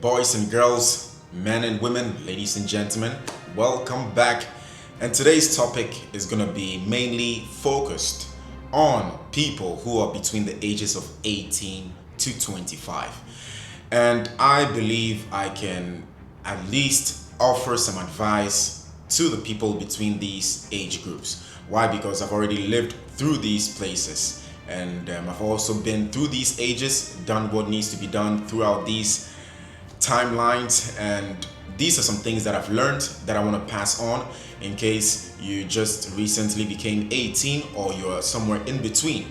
boys and girls, men and women, ladies and gentlemen, welcome back. And today's topic is going to be mainly focused on people who are between the ages of 18 to 25. And I believe I can at least offer some advice to the people between these age groups. Why? Because I've already lived through these places, and I've also been through these ages, done what needs to be done throughout these timelines, and these are some things that I've learned that I want to pass on in case you just recently became 18 or you're somewhere in between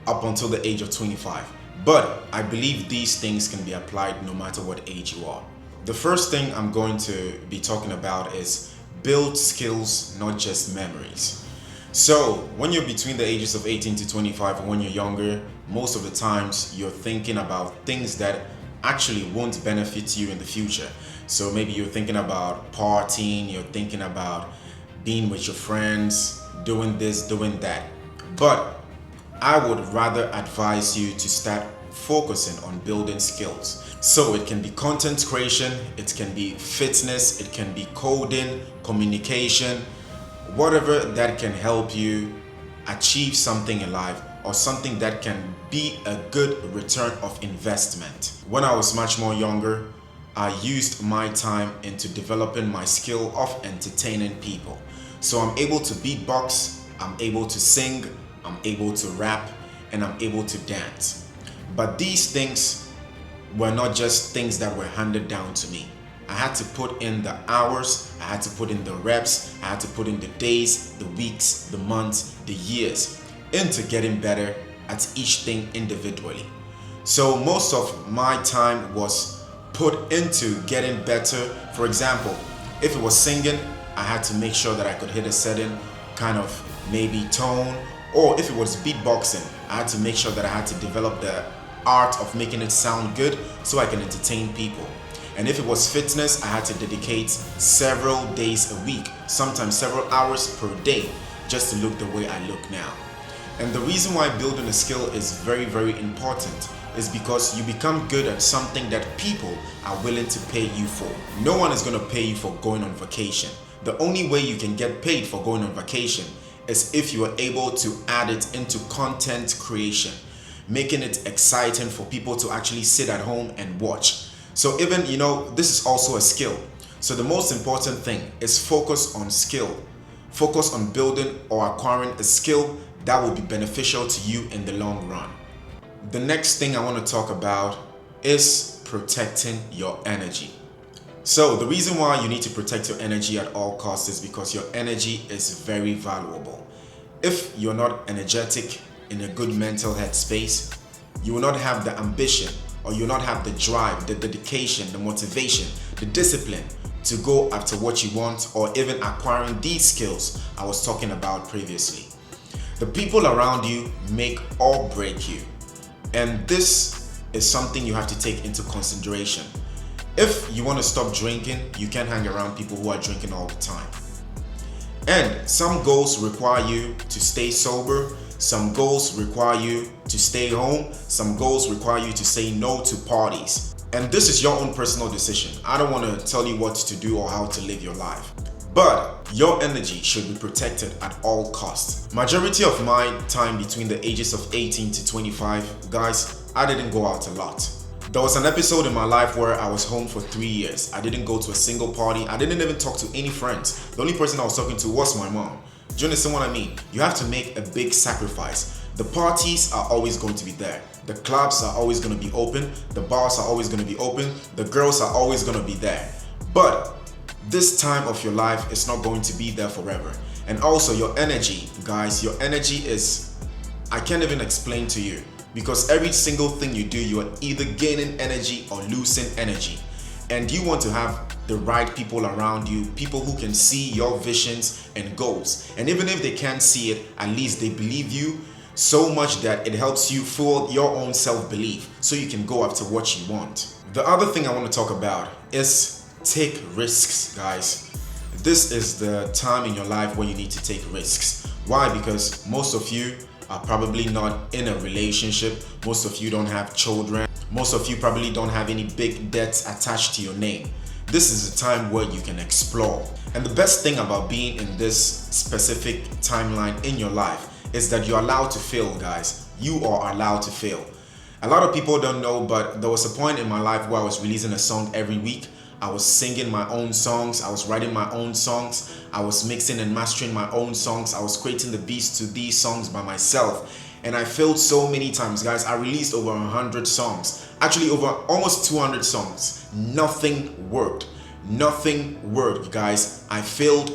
up until the age of 25. But I believe these things can be applied no matter what age you are. The first thing I'm going to be talking about is build skills, not just memories. So when you're between the ages of 18 to 25 and when you're younger, most of the times you're thinking about things that actually won't benefit you in the future. So maybe you're thinking about partying, you're thinking about being with your friends, doing this, doing that. But I would rather advise you to start focusing on building skills. So it can be content creation, it can be fitness, it can be coding, communication, whatever that can help you achieve something in life or something that can be a good return of investment. When I was much more younger, I used my time into developing my skill of entertaining people. So I'm able to beatbox, I'm able to sing, I'm able to rap, and I'm able to dance. But these things were not just things that were handed down to me. I had to put in the hours, I had to put in the reps, I had to put in the days, the weeks, the months, the years into getting better at each thing individually. So most of my time was put into getting better. For example, if it was singing, I had to make sure that I could hit a certain kind of maybe tone, or if it was beatboxing, I had to make sure that I had to develop the art of making it sound good so I can entertain people. And if it was fitness, I had to dedicate several days a week, sometimes several hours per day, just to look the way I look now. And the reason why building a skill is very, very important is because you become good at something that people are willing to pay you for. No one is going to pay you for going on vacation. The only way you can get paid for going on vacation is if you are able to add it into content creation, making it exciting for people to actually sit at home and watch. So even, this is also a skill. So the most important thing is focus on skill. Focus on building or acquiring a skill that will be beneficial to you in the long run. The next thing I want to talk about is protecting your energy. So the reason why you need to protect your energy at all costs is because your energy is very valuable. If you're not energetic, in a good mental headspace, you will not have the ambition, or you'll not have the drive, the dedication, the motivation, the discipline to go after what you want, or even acquiring these skills I was talking about previously. The people around you make or break you. And this is something you have to take into consideration. If you want to stop drinking, you can't hang around people who are drinking all the time. And some goals require you to stay sober. Some goals require you to stay home. Some goals require you to say no to parties. And this is your own personal decision. I don't want to tell you what to do or how to live your life. But your energy should be protected at all costs. Majority of my time between the ages of 18 to 25, guys, I didn't go out a lot. There was an episode in my life where I was home for 3 years. I didn't go to a single party. I didn't even talk to any friends. The only person I was talking to was my mom. Do you understand what I mean? You have to make a big sacrifice. The parties are always going to be there. The clubs are always going to be open. The bars are always going to be open. The girls are always going to be there. But this time of your life is not going to be there forever. And also your energy, guys, your energy is, I can't even explain to you, because every single thing you do, you are either gaining energy or losing energy. And you want to have the right people around you, people who can see your visions and goals. And even if they can't see it, at least they believe you so much that it helps you fuel your own self-belief so you can go after what you want. The other thing I want to talk about is take risks, guys. This is the time in your life where you need to take risks. Why? Because most of you are probably not in a relationship. Most of you don't have children. Most of you probably don't have any big debts attached to your name. This is a time where you can explore. And the best thing about being in this specific timeline in your life is that you're allowed to fail, guys. You are allowed to fail. A lot of people don't know, but there was a point in my life where I was releasing a song every week. I was singing my own songs, I was writing my own songs, I was mixing and mastering my own songs, I was creating the beats to these songs by myself. And I failed so many times, guys. I released over 100 songs, actually over almost 200 songs. Nothing worked. Nothing worked, guys. I failed.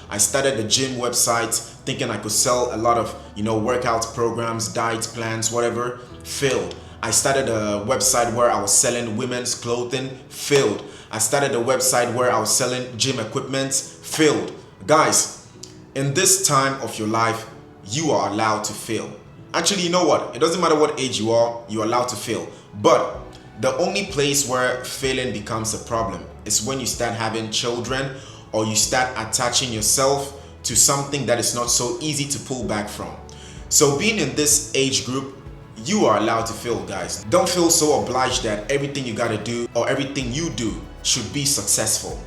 I started a gym website thinking I could sell a lot of, workout programs, diet plans, whatever. Failed. I started a website where I was selling women's clothing. Failed. I started a website where I was selling gym equipment. Failed. Guys, in this time of your life, you are allowed to fail. Actually, you know what? It doesn't matter what age you are, you're allowed to fail. But the only place where failing becomes a problem is when you start having children or you start attaching yourself to something that is not so easy to pull back from. So being in this age group, you are allowed to fail, guys. Don't feel so obliged that everything you gotta do or everything you do should be successful.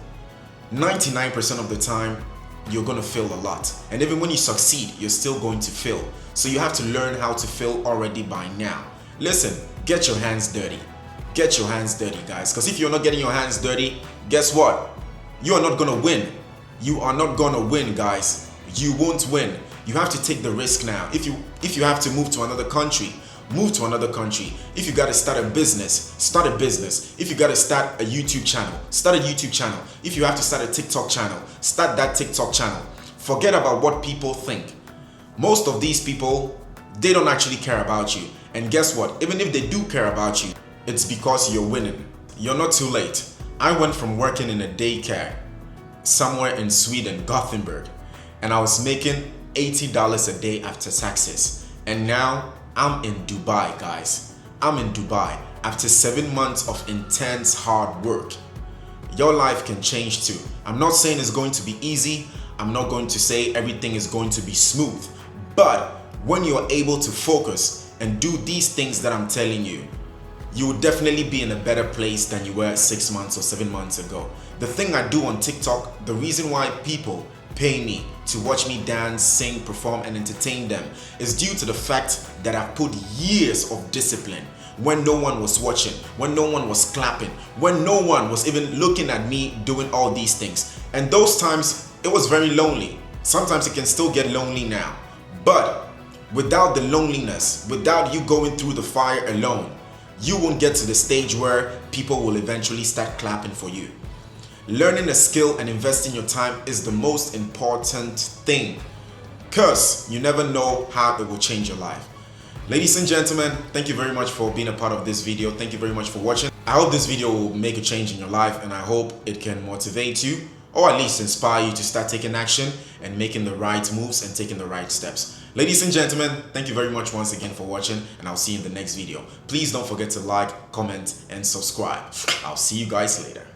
99% of the time, you're gonna fail a lot. And even when you succeed, you're still going to fail. So you have to learn how to fail already by now. Listen, get your hands dirty. Get your hands dirty, guys. Because if you're not getting your hands dirty, guess what? You are not gonna win. You are not gonna win, guys. You won't win. You have to take the risk now. If you have to move to another country, move to another country. If you gotta start a business, start a business. If you gotta start a YouTube channel, start a YouTube channel. If you have to start a TikTok channel, start that TikTok channel. Forget about what people think. Most of these people, they don't actually care about you. And guess what? Even if they do care about you, it's because you're winning. You're not too late. I went from working in a daycare somewhere in Sweden, Gothenburg, and I was making $80 a day after taxes. And now I'm in Dubai, guys. I'm in Dubai after 7 months of intense hard work. Your life can change too. I'm not saying it's going to be easy. I'm not going to say everything is going to be smooth. But when you're able to focus and do these things that I'm telling you, you will definitely be in a better place than you were 6 months or 7 months ago. The thing I do on TikTok, the reason why people pay me to watch me dance, sing, perform, and entertain them is due to the fact that I've put years of discipline when no one was watching, when no one was clapping, when no one was even looking at me doing all these things. And those times, it was very lonely. Sometimes it can still get lonely now. But without the loneliness, without you going through the fire alone, you won't get to the stage where people will eventually start clapping for you. Learning a skill and investing your time is the most important thing, because you never know how it will change your life. Ladies and gentlemen, thank you very much for being a part of this video. Thank you very much for watching. I hope this video will make a change in your life, and I hope it can motivate you or at least inspire you to start taking action and making the right moves and taking the right steps. Ladies and gentlemen, thank you very much once again for watching, and I'll see you in the next video. Please don't forget to like, comment, and subscribe. I'll see you guys later.